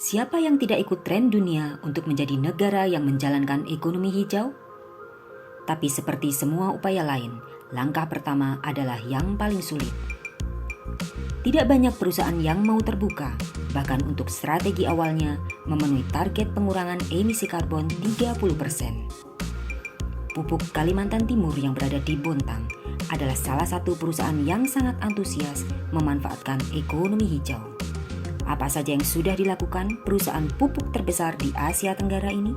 Siapa yang tidak ikut tren dunia untuk menjadi negara yang menjalankan ekonomi hijau? Tapi seperti semua upaya lain, langkah pertama adalah yang paling sulit. Tidak banyak perusahaan yang mau terbuka, bahkan untuk strategi awalnya memenuhi target pengurangan emisi karbon 30%. Pupuk Kalimantan Timur yang berada di Bontang adalah salah satu perusahaan yang sangat antusias memanfaatkan ekonomi hijau. Apa saja yang sudah dilakukan perusahaan pupuk terbesar di Asia Tenggara ini?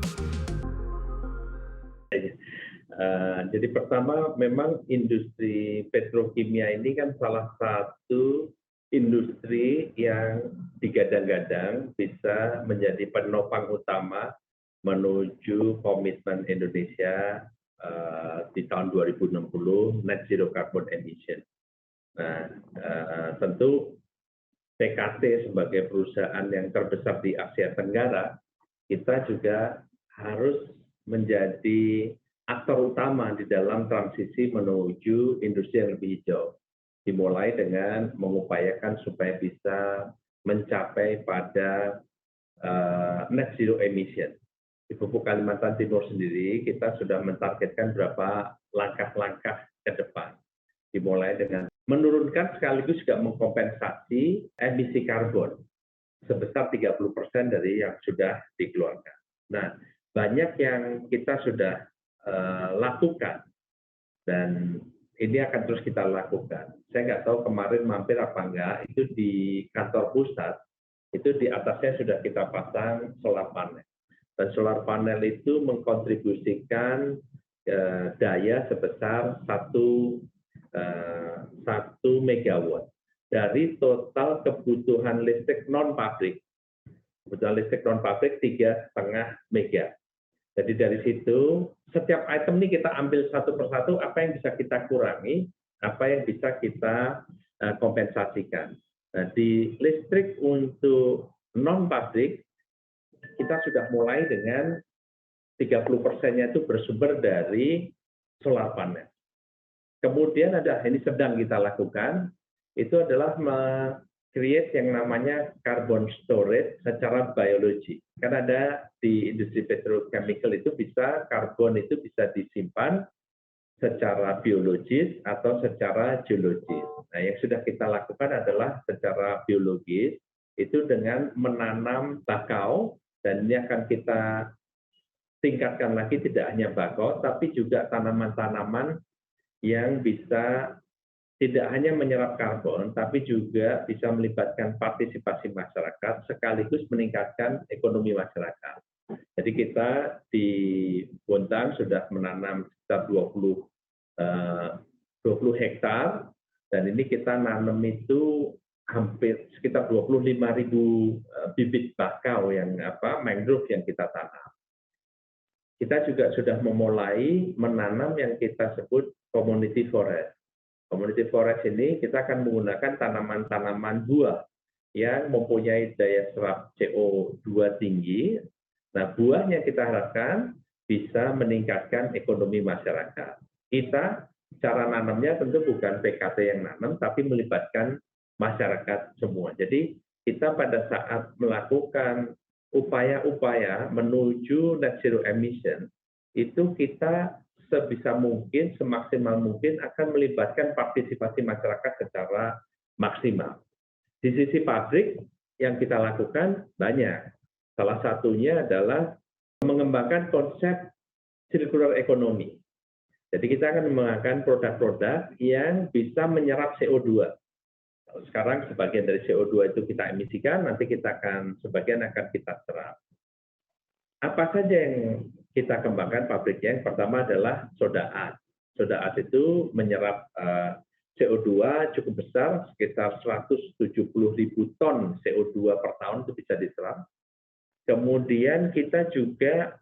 Jadi pertama memang industri petrokimia ini kan salah satu industri yang digadang-gadang bisa menjadi penopang utama menuju komitmen Indonesia di tahun 2060 net zero carbon emission. Nah, tentu PKT sebagai perusahaan yang terbesar di Asia Tenggara, kita juga harus menjadi aktor utama di dalam transisi menuju industri yang lebih hijau. Dimulai dengan mengupayakan supaya bisa mencapai pada net zero emission. Di Pupuk Kalimantan Timur sendiri, kita sudah mentargetkan berapa langkah-langkah ke depan. Dimulai dengan menurunkan sekaligus juga mengkompensasi emisi karbon sebesar 30% dari yang sudah dikeluarkan. Nah, banyak yang kita sudah lakukan dan ini akan terus kita lakukan. Saya nggak tahu kemarin mampir apa enggak, itu di kantor pusat, itu di atasnya sudah kita pasang solar panel. Dan solar panel itu mengkontribusikan daya sebesar 1 megawatt dari total kebutuhan listrik non-pabrik. Kebutuhan listrik non-pabrik 3,5 mega. Jadi dari situ, setiap item ini kita ambil satu persatu, apa yang bisa kita kurangi, apa yang bisa kita kompensasikan. Nah, di listrik untuk non-pabrik, kita sudah mulai dengan 30%-nya itu bersumber dari solar panel. Kemudian ada, ini sedang kita lakukan, itu adalah create yang namanya carbon storage secara biologi. Kan ada di industri petrochemical itu bisa karbon itu bisa disimpan secara biologis atau secara geologis. Nah, yang sudah kita lakukan adalah secara biologis itu dengan menanam bakau, dan ini akan kita tingkatkan lagi, tidak hanya bakau tapi juga tanaman-tanaman yang bisa tidak hanya menyerap karbon, tapi juga bisa melibatkan partisipasi masyarakat, sekaligus meningkatkan ekonomi masyarakat. Jadi kita di Bontang sudah menanam sekitar 20 hektar, dan ini kita nanam itu hampir sekitar 25.000 bibit bakau yang mangrove yang kita tanam. Kita juga sudah memulai menanam yang kita sebut community forest. Community forest ini kita akan menggunakan tanaman-tanaman buah yang mempunyai daya serap CO2 tinggi. Nah, buahnya kita harapkan bisa meningkatkan ekonomi masyarakat. Kita, cara nanamnya tentu bukan PKT yang nanam, tapi melibatkan masyarakat semua. Jadi, kita pada saat melakukan upaya-upaya menuju net zero emission, itu kita sebisa mungkin, semaksimal mungkin akan melibatkan partisipasi masyarakat secara maksimal. Di sisi pabrik yang kita lakukan banyak. Salah satunya adalah mengembangkan konsep circular economy. Jadi kita akan mengembangkan produk-produk yang bisa menyerap CO2. Sekarang sebagian dari CO2 itu kita emisikan, nanti sebagian akan kita serap. Apa saja yang kita kembangkan pabriknya? Yang pertama adalah soda art. Soda art itu menyerap CO2 cukup besar, sekitar 170.000 ton CO2 per tahun itu bisa diserap. Kemudian kita juga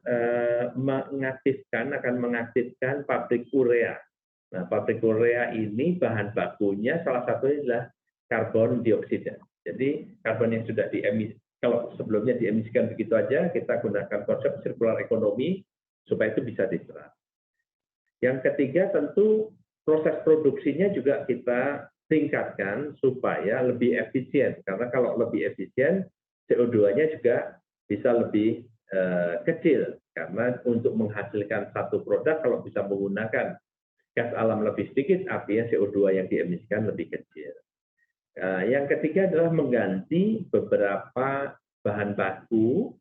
akan mengaktifkan pabrik urea. Nah, pabrik urea ini bahan bakunya salah satunya adalah karbon dioksida. Jadi karbon yang sudah diemisi, kalau sebelumnya diemisikan begitu aja, kita gunakan konsep circular economy supaya itu bisa diserap. Yang ketiga tentu proses produksinya juga kita tingkatkan supaya lebih efisien. Karena kalau lebih efisien, CO2-nya juga bisa lebih kecil, karena untuk menghasilkan satu produk kalau bisa menggunakan gas alam lebih sedikit, artinya CO2 yang diemisikan lebih kecil. Yang ketiga adalah mengganti beberapa bahan baku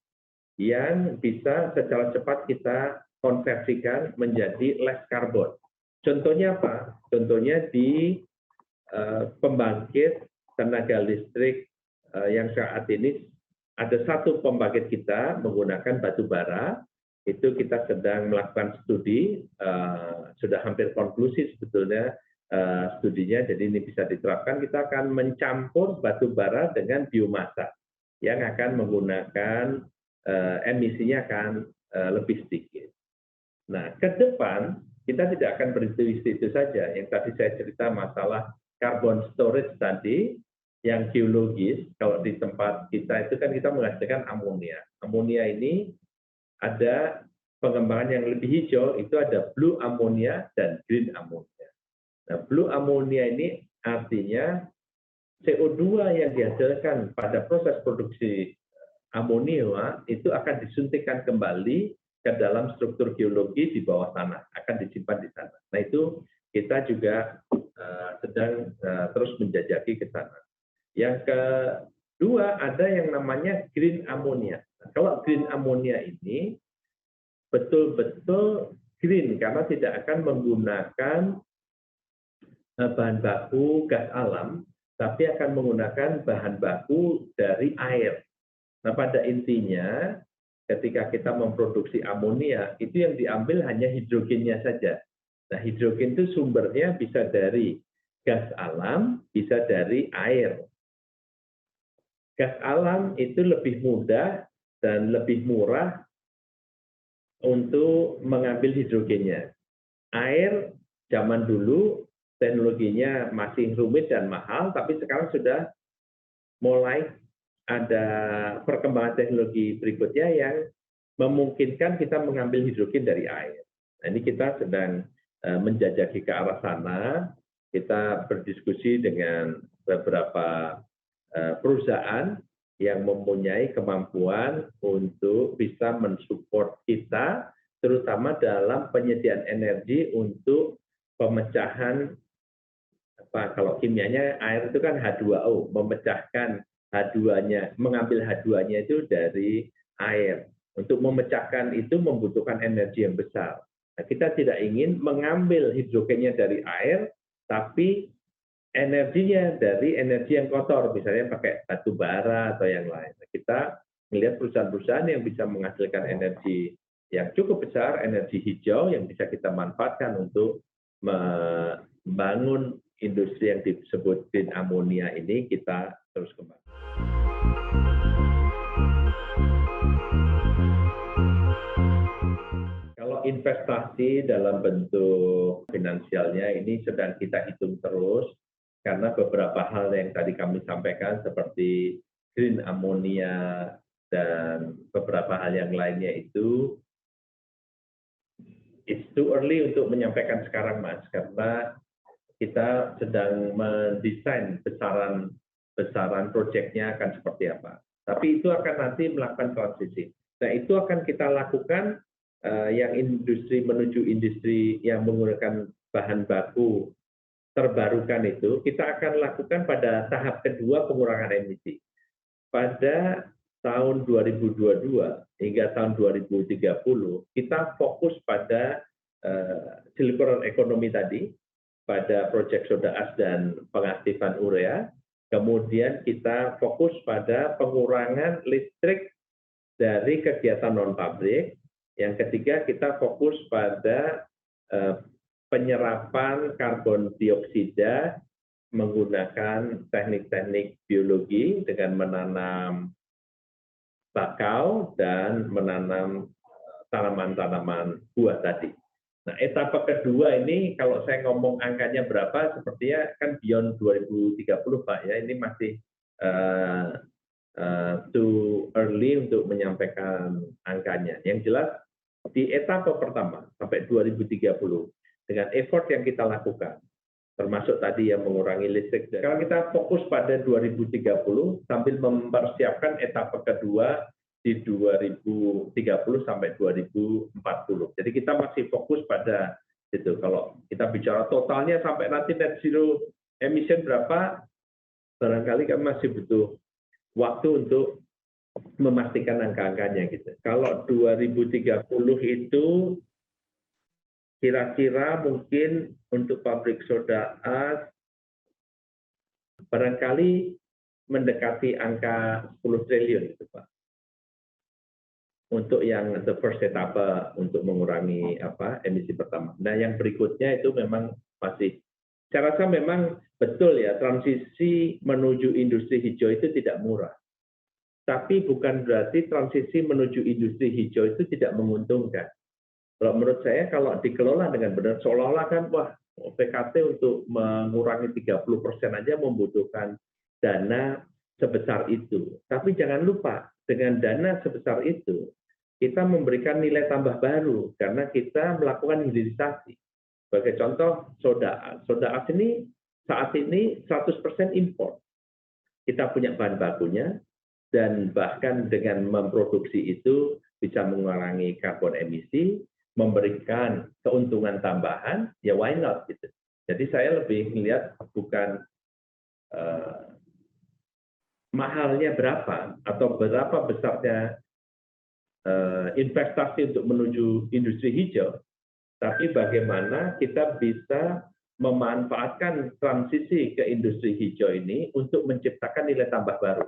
yang bisa secara cepat kita konversikan menjadi less carbon. Contohnya apa? Contohnya di pembangkit tenaga listrik yang saat ini ada satu pembangkit kita menggunakan batu bara. Itu kita sedang melakukan studi, sudah hampir konklusi sebetulnya studinya, jadi ini bisa diterapkan. Kita akan mencampur batu bara dengan biomasa yang akan menggunakan emisinya akan lebih sedikit. Nah, ke depan kita tidak akan berhenti di situ saja. Yang tadi saya cerita masalah carbon storage tadi, yang geologis, kalau di tempat kita itu kan kita menghasilkan amonia. Amonia ini ada pengembangan yang lebih hijau, itu ada blue ammonia dan green ammonia. Nah, blue ammonia ini artinya CO2 yang dihasilkan pada proses produksi amonia itu akan disuntikkan kembali ke dalam struktur geologi di bawah tanah, akan disimpan di sana. Nah, itu kita juga sedang terus menjajaki ke sana. Yang kedua, ada yang namanya green ammonia. Nah, kalau green ammonia ini betul-betul green karena tidak akan menggunakan bahan baku gas alam, tapi akan menggunakan bahan baku dari air. Nah, pada intinya ketika kita memproduksi amonia, itu yang diambil hanya hidrogennya saja. Nah, hidrogen itu sumbernya bisa dari gas alam, bisa dari air. Gas alam itu lebih mudah dan lebih murah untuk mengambil hidrogennya. Air zaman dulu teknologinya masih rumit dan mahal, tapi sekarang sudah mulai ada perkembangan teknologi berikutnya yang memungkinkan kita mengambil hidrogen dari air. Nah, ini kita sedang menjajaki ke arah sana. Kita berdiskusi dengan beberapa perusahaan yang mempunyai kemampuan untuk bisa mensupport kita, terutama dalam penyediaan energi untuk pemecahan, kalau kimianya air itu kan H2O, memecahkan H2-nya, mengambil H2-nya itu dari air. Untuk memecahkan itu membutuhkan energi yang besar. Nah, kita tidak ingin mengambil hidrogennya dari air, tapi energinya dari energi yang kotor, misalnya pakai batu bara atau yang lain. Nah, kita melihat perusahaan-perusahaan yang bisa menghasilkan energi yang cukup besar, energi hijau yang bisa kita manfaatkan untuk membangun industri yang disebut green ammonia ini, kita terus kembangkan. Kalau investasi dalam bentuk finansialnya ini sedang kita hitung terus, karena beberapa hal yang tadi kami sampaikan seperti green ammonia dan beberapa hal yang lainnya itu it's too early untuk menyampaikan sekarang, Mas, karena kita sedang mendesain besaran proyeknya akan seperti apa. Tapi itu akan nanti melakukan transisi. Nah, itu akan kita lakukan yang industri menuju industri yang menggunakan bahan baku terbarukan itu, kita akan lakukan pada tahap kedua pengurangan emisi. Pada tahun 2022 hingga tahun 2030, kita fokus pada circular economy tadi, pada proyek soda as dan pengaktifan urea. Kemudian kita fokus pada pengurangan listrik dari kegiatan non-pabrik. Yang ketiga, kita fokus pada penyerapan karbon dioksida menggunakan teknik-teknik biologi dengan menanam bakau dan menanam tanaman-tanaman buah tadi. Nah, etapa kedua ini kalau saya ngomong angkanya berapa, sepertinya kan beyond 2030, Pak, ya. Ini masih too early untuk menyampaikan angkanya. Yang jelas di etapa pertama sampai 2030 dengan effort yang kita lakukan, termasuk tadi yang mengurangi listrik. Kalau kita fokus pada 2030 sambil mempersiapkan etapa kedua di 2030 sampai 2040. Jadi kita masih fokus pada itu. Kalau kita bicara totalnya sampai nanti net zero emission berapa, barangkali kami masih butuh waktu untuk memastikan angka-angkanya gitu. Kalau 2030 itu kira-kira mungkin untuk pabrik soda ash barangkali mendekati angka 10 triliun itu Pak. Untuk yang the first etapa untuk mengurangi emisi pertama. Nah, yang berikutnya itu memang masih saya rasa memang betul ya, transisi menuju industri hijau itu tidak murah. Tapi bukan berarti transisi menuju industri hijau itu tidak menguntungkan. Kalau menurut saya kalau dikelola dengan benar, seolah-olah kan wah PKT untuk mengurangi 30% aja membutuhkan dana sebesar itu. Tapi jangan lupa dengan dana sebesar itu kita memberikan nilai tambah baru karena kita melakukan hilirisasi. Sebagai contoh soda ash. Soda ash ini saat ini 100% impor. Kita punya bahan bakunya dan bahkan dengan memproduksi itu bisa mengurangi karbon emisi, memberikan keuntungan tambahan, ya why not gitu. Jadi saya lebih melihat bukan mahalnya berapa atau berapa besarnya investasi untuk menuju industri hijau, tapi bagaimana kita bisa memanfaatkan transisi ke industri hijau ini untuk menciptakan nilai tambah baru.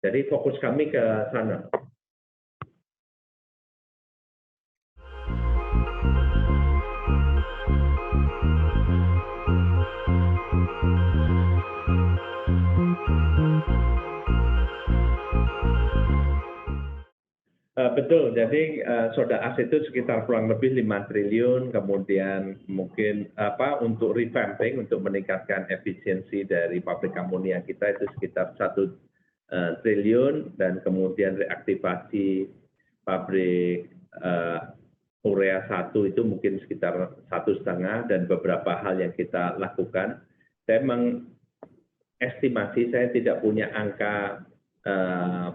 Jadi fokus kami ke sana. Betul, jadi soda ash itu sekitar kurang lebih 5 triliun, kemudian mungkin untuk revamping, untuk meningkatkan efisiensi dari pabrik amonia kita itu sekitar 1 triliun, dan kemudian reaktivasi pabrik urea 1 itu mungkin sekitar 1,5, dan beberapa hal yang kita lakukan. Saya mengestimasi, saya tidak punya angka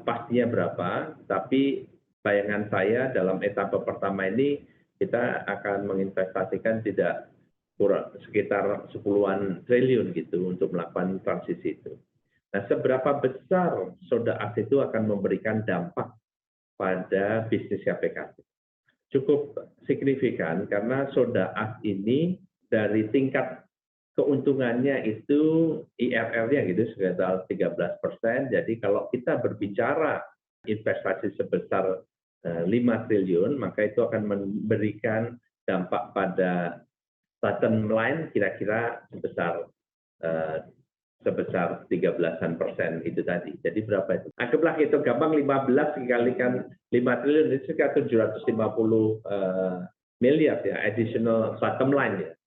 pastinya berapa, tapi bayangan saya dalam etapa pertama ini kita akan menginvestasikan tidak kurang sekitar 10-an triliun gitu untuk melakukan transisi itu. Nah, seberapa besar soda ash itu akan memberikan dampak pada bisnis PKT? Cukup signifikan karena soda ash ini dari tingkat keuntungannya itu IRR-nya gitu sekitar 13%. Jadi kalau kita berbicara investasi sebesar 5 triliun, maka itu akan memberikan dampak pada bottom line kira-kira sebesar 13% itu tadi. Jadi berapa itu? Anggaplah itu gampang 15 dikalikan 5 triliun itu sekitar 750 miliar ya, additional bottom line ya.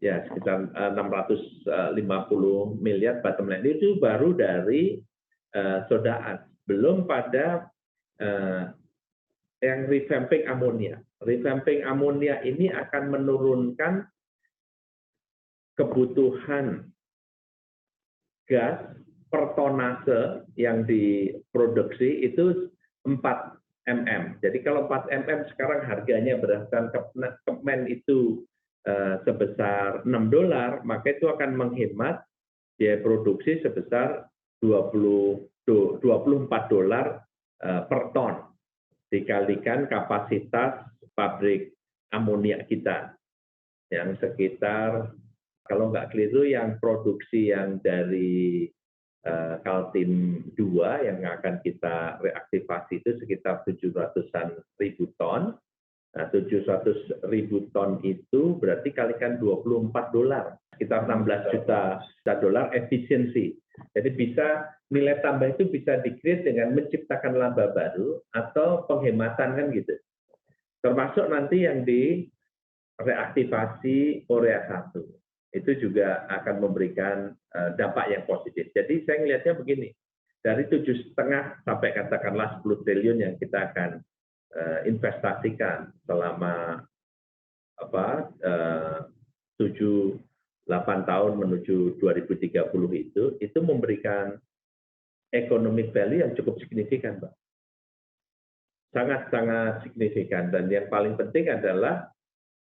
Ya, sekitar 650 miliar bottom line. Itu baru dari soda ash. Belum pada yang revamping amonia. Revamping amonia ini akan menurunkan kebutuhan gas per tonase yang diproduksi itu 4 mm. Jadi kalau 4 mm sekarang harganya berdasarkan Kemen itu sebesar $6, maka itu akan menghemat biaya produksi sebesar $24 per ton dikalikan kapasitas pabrik amonia kita yang sekitar, kalau nggak keliru, yang produksi yang dari Kaltim 2 yang akan kita reaktivasi itu sekitar 700-an ribu ton. Nah, 700 ribu ton itu berarti kalikan $24, sekitar 16 juta dolar efisiensi. Jadi bisa nilai tambah itu bisa di-create dengan menciptakan laba baru atau penghematan kan gitu. Termasuk nanti yang di reaktivasi urea 1. Itu juga akan memberikan dampak yang positif. Jadi saya melihatnya begini, dari 7,5 sampai katakanlah 10 triliun yang kita akan investasikan selama 7-8 tahun menuju 2030 itu memberikan economic value yang cukup signifikan, Pak. Sangat-sangat signifikan. Dan yang paling penting adalah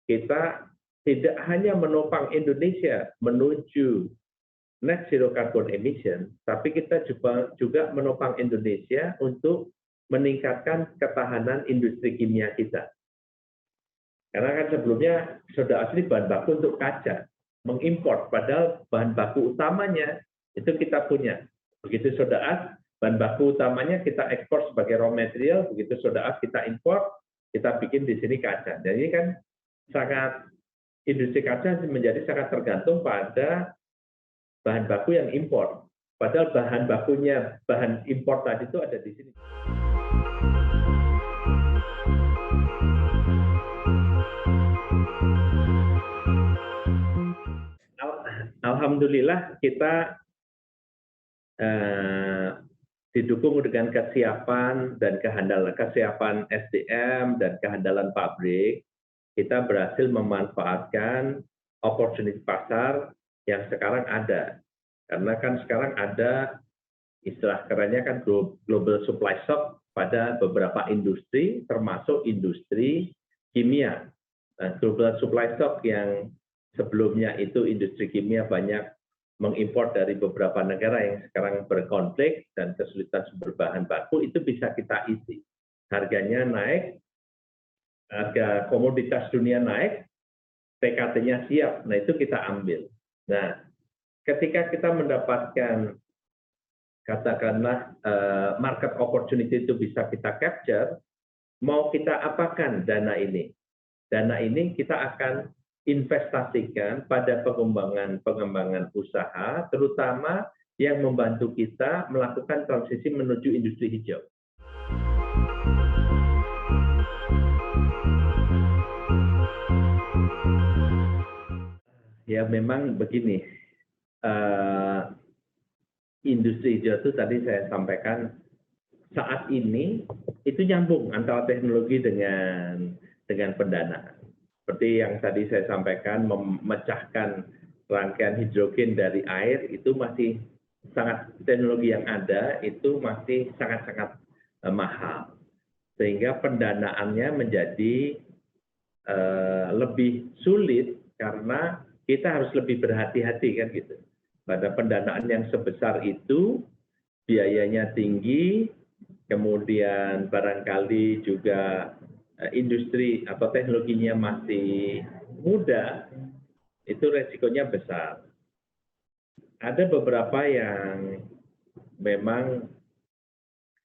kita tidak hanya menopang Indonesia menuju net zero carbon emission, tapi kita juga menopang Indonesia untuk meningkatkan ketahanan industri kimia kita. Karena kan sebelumnya soda asli bahan baku untuk kaca, mengimpor, padahal bahan baku utamanya itu kita punya. Begitu soda as, bahan baku utamanya kita ekspor sebagai raw material, begitu soda as kita impor, kita bikin di sini kaca. Dan ini kan industri kaca menjadi sangat tergantung pada bahan baku yang impor. Padahal bahan bakunya, bahan impor tadi itu ada di sini. Alhamdulillah kita didukung dengan kesiapan dan kesiapan SDM dan kehandalan pabrik, kita berhasil memanfaatkan opportunity pasar yang sekarang ada. Karena kan sekarang ada istilah kerennya kan global supply shock pada beberapa industri, termasuk industri kimia. Nah, global supply shock yang sebelumnya itu industri kimia banyak mengimpor dari beberapa negara yang sekarang berkonflik dan kesulitan sumber bahan baku, itu bisa kita isi. Harganya naik, harga komoditas dunia naik, PKT-nya siap, nah itu kita ambil. Nah, ketika kita mendapatkan katakanlah market opportunity itu bisa kita capture, mau kita apakan dana ini? Dana ini kita akan investasikan pada pengembangan usaha, terutama yang membantu kita melakukan transisi menuju industri hijau. Ya memang begini, industri hijau itu tadi saya sampaikan saat ini itu nyambung antara teknologi dengan pendanaan. Seperti yang tadi saya sampaikan, memecahkan rangkaian hidrogen dari air itu masih sangat, teknologi yang ada itu masih sangat-sangat mahal. Sehingga pendanaannya menjadi lebih sulit karena kita harus lebih berhati-hati kan gitu. Pada pendanaan yang sebesar itu, biayanya tinggi, kemudian barangkali juga industri atau teknologinya masih muda, itu resikonya besar. Ada beberapa yang memang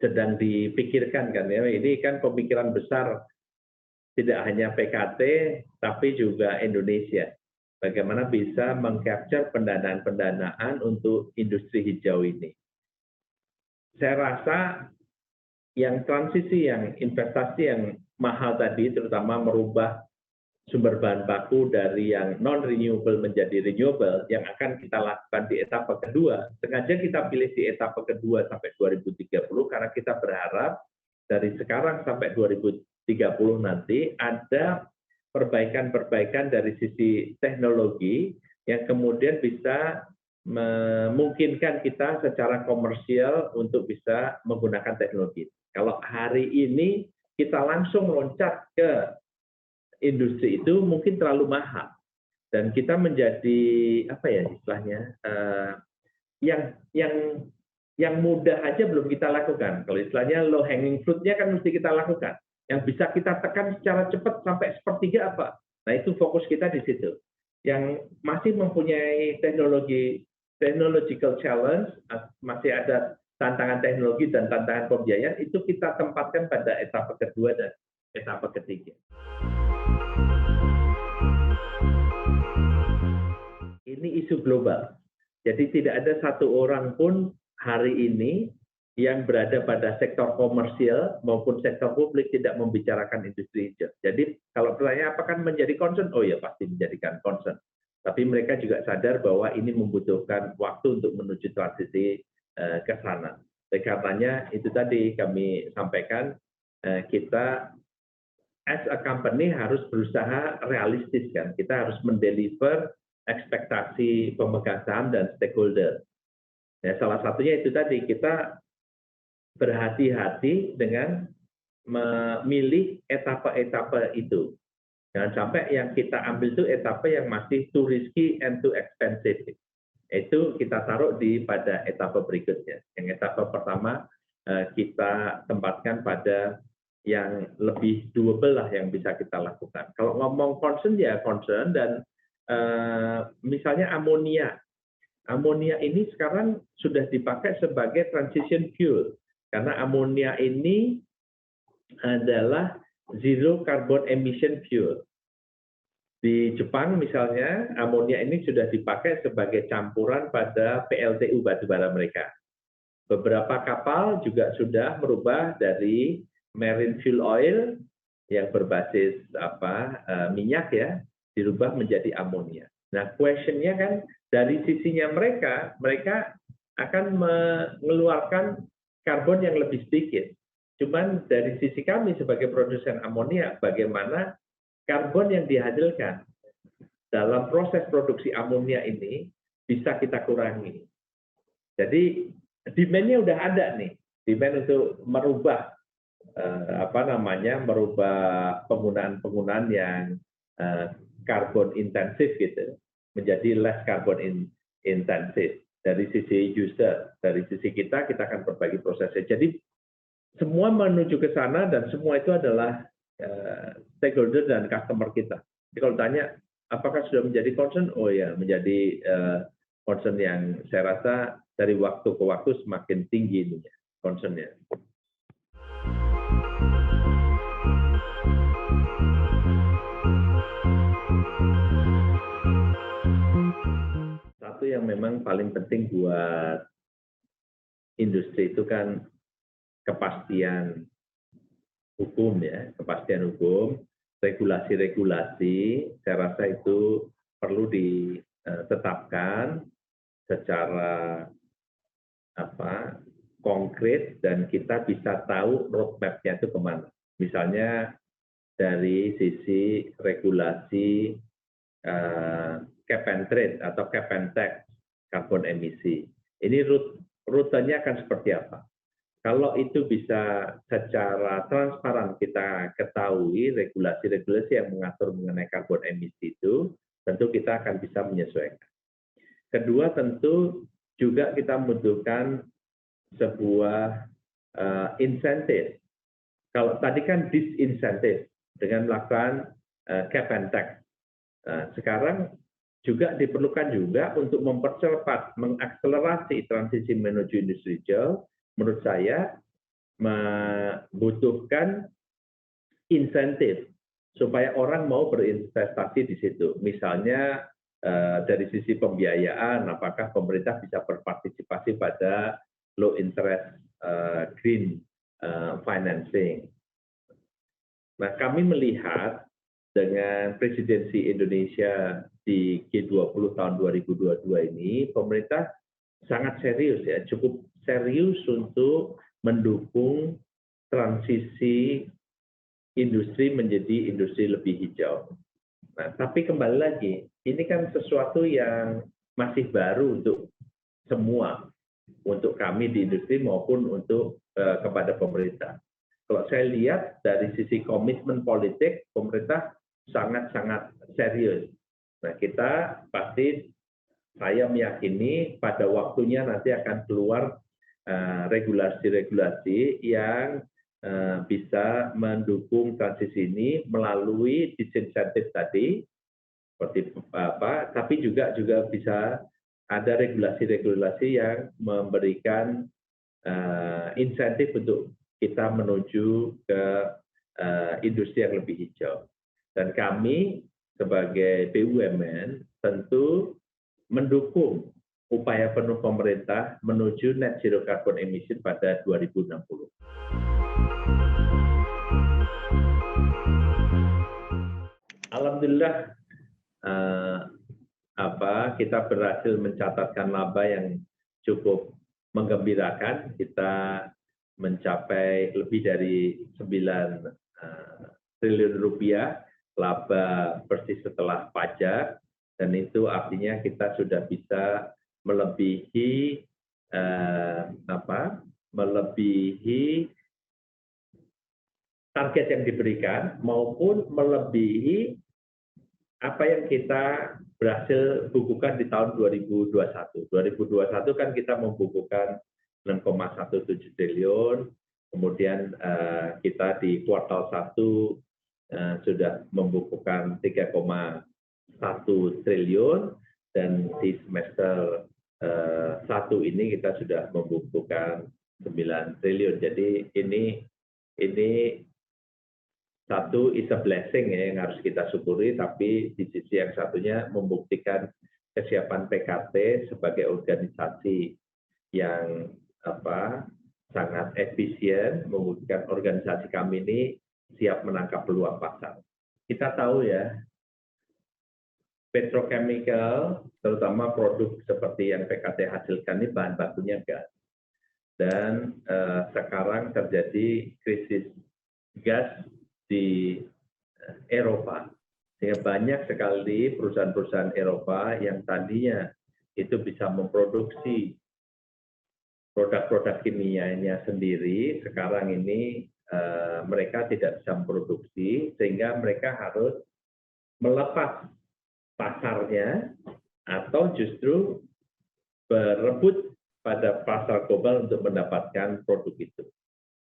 sedang dipikirkan kan ya, ini kan pemikiran besar tidak hanya PKT tapi juga Indonesia. Bagaimana bisa mengcapture pendanaan-pendanaan untuk industri hijau ini. Saya rasa yang transisi, yang investasi yang mahal tadi, terutama merubah sumber bahan baku dari yang non-renewable menjadi renewable, yang akan kita lakukan di etapa kedua. Sengaja kita pilih di etapa kedua sampai 2030, karena kita berharap dari sekarang sampai 2030 nanti ada perbaikan-perbaikan dari sisi teknologi yang kemudian bisa memungkinkan kita secara komersial untuk bisa menggunakan teknologi. Kalau hari ini kita langsung loncat ke industri itu mungkin terlalu mahal dan kita menjadi apa ya istilahnya yang mudah aja belum kita lakukan. Kalau istilahnya low hanging fruit-nya kan mesti kita lakukan. Yang bisa kita tekan secara cepat sampai sepertiga apa? Nah itu fokus kita di situ. Yang masih mempunyai technological challenge, masih ada tantangan teknologi dan tantangan pembiayaan, itu kita tempatkan pada etapa kedua dan etapa ketiga. Ini isu global. Jadi tidak ada satu orang pun hari ini yang berada pada sektor komersial maupun sektor publik tidak membicarakan industri hijau. Jadi kalau pertanyaan apakah menjadi concern? Oh ya pasti menjadikan concern. Tapi mereka juga sadar bahwa ini membutuhkan waktu untuk menuju transisi ke sana. Oleh karenanya itu tadi kami sampaikan kita as a company harus berusaha realistis kan. Kita harus mendeliver ekspektasi pemegang saham dan stakeholder. Ya, salah satunya itu tadi, kita berhati-hati dengan memilih etapa-etapa itu. Jangan sampai yang kita ambil itu etapa yang masih too risky and too expensive. Itu kita taruh pada etapa berikutnya. Yang etapa pertama kita tempatkan pada yang lebih doable lah yang bisa kita lakukan. Kalau ngomong concern ya concern, dan misalnya amonia. Amonia ini sekarang sudah dipakai sebagai transition fuel. Karena amonia ini adalah zero carbon emission fuel. Di Jepang misalnya, amonia ini sudah dipakai sebagai campuran pada PLTU batubara mereka. Beberapa kapal juga sudah merubah dari marine fuel oil yang berbasis minyak ya, dirubah menjadi amonia. Nah, question-nya kan dari sisinya mereka akan mengeluarkan karbon yang lebih sedikit. Cuman dari sisi kami sebagai produsen amonia, bagaimana karbon yang dihasilkan dalam proses produksi amonia ini bisa kita kurangi. Jadi demand-nya udah ada nih, demand untuk merubah merubah penggunaan yang karbon intensif gitu menjadi less carbon intensif. Dari sisi user, dari sisi kita akan berbagi prosesnya. Jadi semua menuju ke sana dan semua itu adalah stakeholder dan customer kita. Jadi kalau tanya apakah sudah menjadi concern? Oh ya, menjadi concern yang saya rasa dari waktu ke waktu semakin tinggi ini concern-nya. Satu yang memang paling penting buat industri itu kan kepastian hukum ya, kepastian hukum, regulasi-regulasi, saya rasa itu perlu ditetapkan secara konkret dan kita bisa tahu roadmap-nya itu kemana. Misalnya dari sisi regulasi cap and trade atau cap and tax karbon emisi. Ini rutenya akan seperti apa? Kalau itu bisa secara transparan kita ketahui regulasi-regulasi yang mengatur mengenai karbon emisi itu, tentu kita akan bisa menyesuaikan. Kedua, tentu juga kita membutuhkan sebuah insentif. Kalau tadi kan disinsentif dengan melakukan cap and tax. Sekarang juga diperlukan juga untuk mempercepat, mengakselerasi transisi menuju industri hijau. Menurut saya membutuhkan insentif supaya orang mau berinvestasi di situ. Misalnya dari sisi pembiayaan, apakah pemerintah bisa berpartisipasi pada low interest green financing. Nah, kami melihat dengan presidensi Indonesia di G20 tahun 2022 ini, pemerintah sangat serius ya, cukup serius untuk mendukung transisi industri menjadi industri lebih hijau. Nah, tapi kembali lagi, ini kan sesuatu yang masih baru untuk semua, untuk kami di industri maupun untuk kepada pemerintah. Kalau saya lihat dari sisi komitmen politik, pemerintah sangat-sangat serius. Nah, kita pasti, saya meyakini pada waktunya nanti akan keluar regulasi-regulasi yang bisa mendukung transisi ini melalui disinsentif tadi, seperti tapi juga bisa ada regulasi-regulasi yang memberikan insentif untuk kita menuju ke industri yang lebih hijau. Dan kami sebagai BUMN tentu mendukung upaya penuh pemerintah menuju net zero carbon emission pada 2060. Alhamdulillah kita berhasil mencatatkan laba yang cukup menggembirakan. Kita mencapai lebih dari 9 triliun rupiah laba bersih setelah pajak, dan itu artinya kita sudah bisa melebihi melebihi target yang diberikan maupun melebihi apa yang kita berhasil bukukan di tahun 2021. 2021 kan kita membukukan 6,17 triliun, kemudian kita di kuartal 1 sudah membukukan 3,1 triliun, dan di semester 1 ini kita sudah membukukan 9 triliun. Jadi ini satu is a blessing ya, yang harus kita syukuri, tapi di sisi yang satunya membuktikan kesiapan PKT sebagai organisasi yang sangat efisien, membuktikan organisasi kami ini siap menangkap peluang pasar. Kita tahu ya, petrochemical, terutama produk seperti yang PKT hasilkan ini bahan bakunya gas. Dan sekarang terjadi krisis gas di Eropa, sehingga banyak sekali perusahaan-perusahaan Eropa yang tadinya itu bisa memproduksi produk-produk kimianya sendiri, sekarang ini mereka tidak bisa memproduksi, sehingga mereka harus melepas pasarnya atau justru berebut pada pasar global untuk mendapatkan produk itu.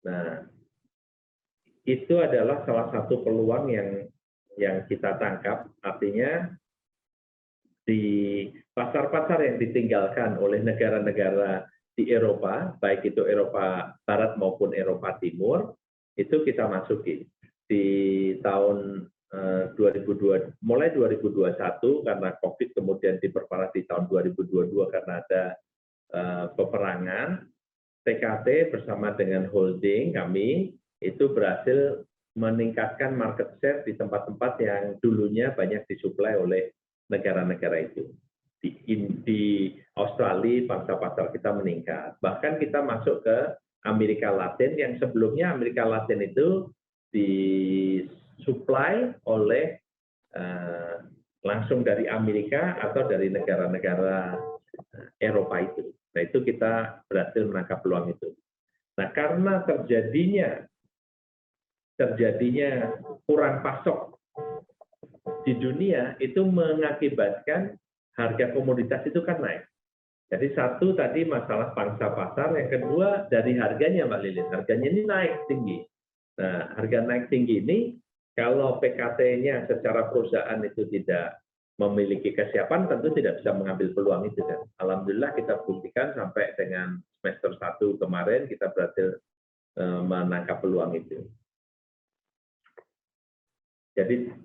Nah, itu adalah salah satu peluang yang kita tangkap, artinya di pasar-pasar yang ditinggalkan oleh negara-negara di Eropa, baik itu Eropa Barat maupun Eropa Timur, itu kita masuki. Di tahun 2002, mulai 2021 karena COVID, kemudian diperparah di tahun 2022 karena ada peperangan, PKT bersama dengan holding kami itu berhasil meningkatkan market share di tempat-tempat yang dulunya banyak disuplai oleh negara-negara itu. Di Australia, pangsa pasar kita meningkat. Bahkan kita masuk ke Amerika Latin, yang sebelumnya Amerika Latin itu disuplai oleh langsung dari Amerika atau dari negara-negara Eropa itu. Nah, itu kita berhasil menangkap peluang itu. Nah, karena terjadinya kurang pasok di dunia, itu mengakibatkan harga komoditas itu kan naik. Jadi satu tadi masalah pangsa pasar, yang kedua dari harganya Mbak Lilin, harganya ini naik tinggi. Nah, harga naik tinggi ini kalau PKT-nya secara perusahaan itu tidak memiliki kesiapan, tentu tidak bisa mengambil peluang itu. Dan alhamdulillah kita buktikan sampai dengan semester 1 kemarin kita berhasil menangkap peluang itu.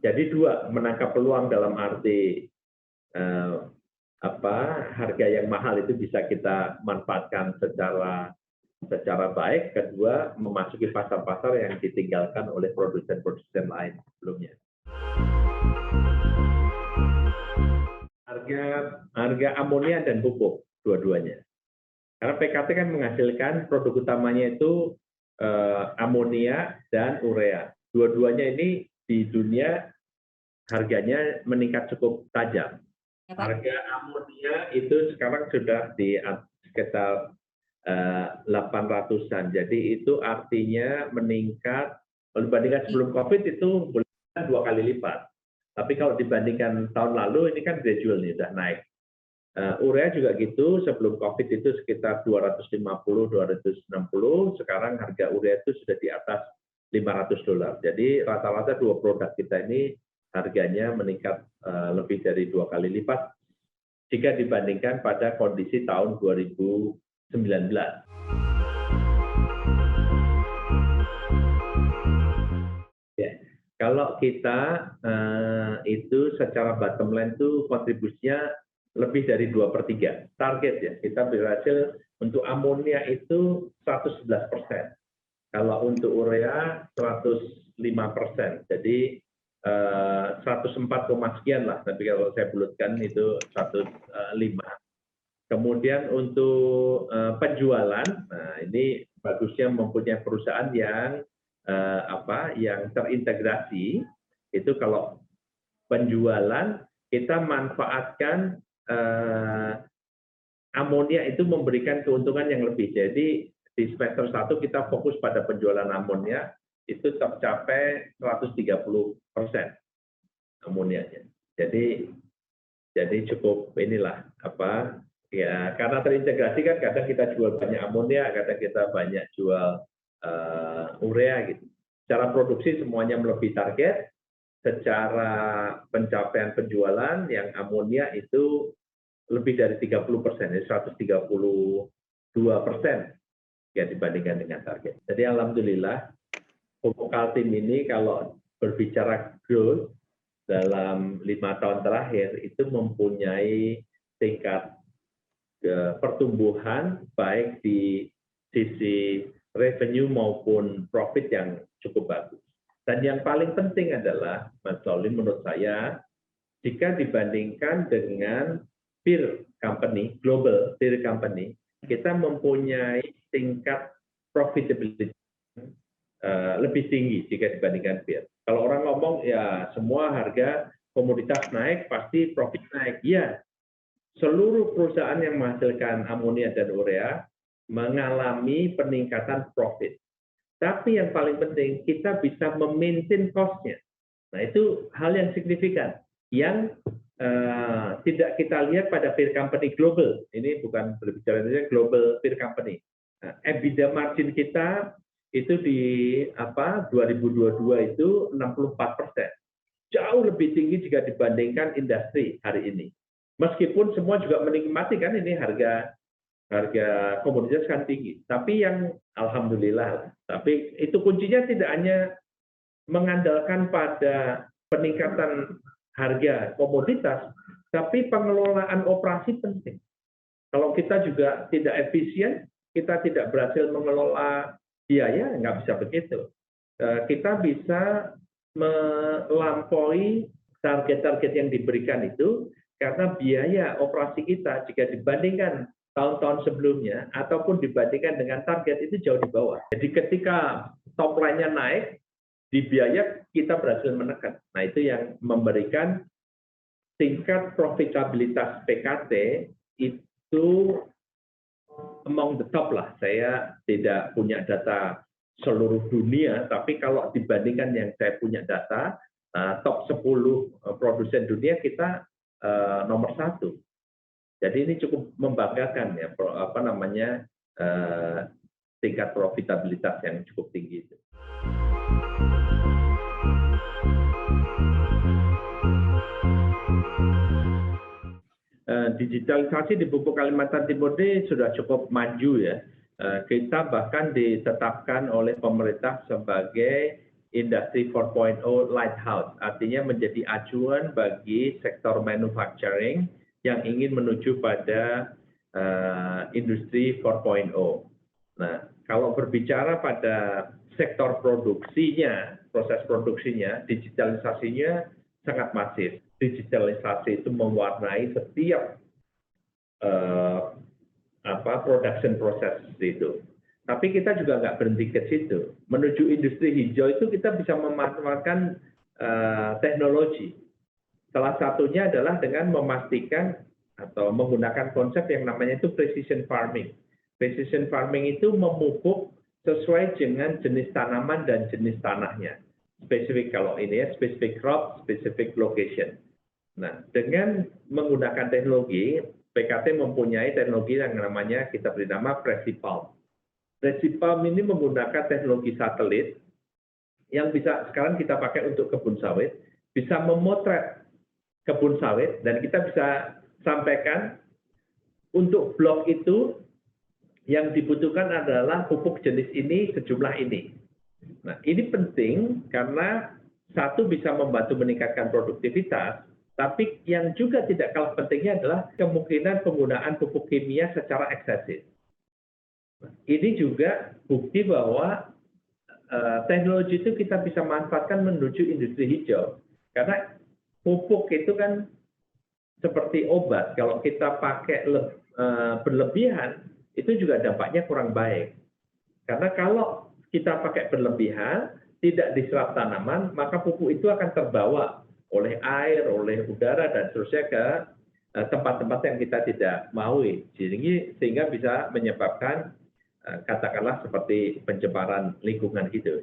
Jadi dua, menangkap peluang dalam arti harga yang mahal itu bisa kita manfaatkan secara baik. Kedua, memasuki pasar-pasar yang ditinggalkan oleh produsen-produsen lain sebelumnya. Harga amonia dan pupuk dua-duanya. Karena PKT kan menghasilkan produk utamanya itu amonia dan urea. Dua-duanya ini di dunia harganya meningkat cukup tajam. Harga amonia itu sekarang sudah di sekitar 800-an. Jadi itu artinya meningkat, kalau dibandingkan sebelum COVID itu boleh 2 kali lipat. Tapi kalau dibandingkan tahun lalu ini kan gradual nih, sudah naik. Urea juga gitu, sebelum COVID itu sekitar 250-260, sekarang harga urea itu sudah di atas $500. Jadi rata-rata dua produk kita ini harganya meningkat lebih dari 2 kali lipat jika dibandingkan pada kondisi tahun 2019. Ya, kalau kita itu secara bottom line itu kontribusinya lebih dari 2/3 target ya. Kita berhasil untuk amonia itu 111%. Kalau untuk urea 105%. Jadi 104, sekian lah. Tapi kalau saya bulutkan itu 105. Kemudian untuk penjualan, nah ini bagusnya mempunyai perusahaan yang yang terintegrasi, itu kalau penjualan kita manfaatkan amonia itu memberikan keuntungan yang lebih. Jadi di semester 1 kita fokus pada penjualan amonia itu tercapai 130% amonianya. Jadi cukup inilah ya, karena terintegrasi kan kadang kita jual banyak amonia, kadang kita banyak jual urea gitu. Secara produksi semuanya melebihi target, secara pencapaian penjualan yang amonia itu lebih dari 30%, jadi 132% ya dibandingkan dengan target. Jadi alhamdulillah pupuk Kaltim ini kalau berbicara growth dalam 5 tahun terakhir itu mempunyai tingkat pertumbuhan baik di sisi revenue maupun profit yang cukup bagus. Dan yang paling penting adalah, Mas Solin, menurut saya, jika dibandingkan dengan peer company, global peer company, kita mempunyai tingkat profitability lebih tinggi jika dibandingkan peer. Kalau orang ngomong ya semua harga komoditas naik pasti profit naik. Ya, seluruh perusahaan yang menghasilkan amonia dan urea mengalami peningkatan profit. Tapi yang paling penting kita bisa memaintain cost-nya. Nah itu hal yang signifikan yang tidak kita lihat pada peer company global. Ini bukan berbicara global peer company. Nah, EBITDA margin kita itu di 2022 itu 64%. Jauh lebih tinggi jika dibandingkan industri hari ini. Meskipun semua juga menikmati kan ini harga komoditas kan tinggi. Tapi yang alhamdulillah, tapi itu kuncinya tidak hanya mengandalkan pada peningkatan harga komoditas, tapi pengelolaan operasi penting. Kalau kita juga tidak efisien, kita tidak berhasil mengelola biaya, nggak bisa begitu. Kita bisa melampaui target-target yang diberikan itu karena biaya operasi kita jika dibandingkan tahun-tahun sebelumnya ataupun dibandingkan dengan target itu jauh di bawah. Jadi ketika top line-nya naik, di biaya kita berhasil menekan. Nah itu yang memberikan tingkat profitabilitas PKT itu among the top lah. Saya tidak punya data seluruh dunia, tapi kalau dibandingkan yang saya punya data, top 10 produsen dunia kita nomor 1. Jadi ini cukup membanggakan ya, tingkat profitabilitas yang cukup tinggi itu. Digitalisasi di pupuk Kalimantan Timur ini sudah cukup maju ya. Kita bahkan ditetapkan oleh pemerintah sebagai Industri 4.0 Lighthouse, artinya menjadi acuan bagi sektor manufacturing yang ingin menuju pada Industri 4.0. Nah, kalau berbicara pada sektor produksinya, proses produksinya, digitalisasinya sangat masif. Digitalisasi itu mewarnai setiap production proses itu. Tapi kita juga nggak berhenti ke situ. Menuju industri hijau itu kita bisa memanfaatkan teknologi. Salah satunya adalah dengan memastikan atau menggunakan konsep yang namanya itu precision farming. Precision farming itu memupuk sesuai dengan jenis tanaman dan jenis tanahnya. Spesifik kalau ini ya, spesifik crop, spesifik location. Nah, dengan menggunakan teknologi, PKT mempunyai teknologi yang namanya kita beri nama Precipalm. Precipalm ini menggunakan teknologi satelit yang bisa sekarang kita pakai untuk kebun sawit, bisa memotret kebun sawit dan kita bisa sampaikan untuk blok itu yang dibutuhkan adalah pupuk jenis ini sejumlah ini. Nah, ini penting karena satu bisa membantu meningkatkan produktivitas, tapi yang juga tidak kalah pentingnya adalah kemungkinan penggunaan pupuk kimia secara eksesif. Ini juga bukti bahwa teknologi itu kita bisa manfaatkan menuju industri hijau. Karena pupuk itu kan seperti obat, kalau kita pakai berlebihan, itu juga dampaknya kurang baik. Karena kalau kita pakai berlebihan, tidak diserap tanaman, maka pupuk itu akan terbawa oleh air, oleh udara, dan seterusnya ke tempat-tempat yang kita tidak maui, sehingga bisa menyebabkan katakanlah seperti pencemaran lingkungan hidup.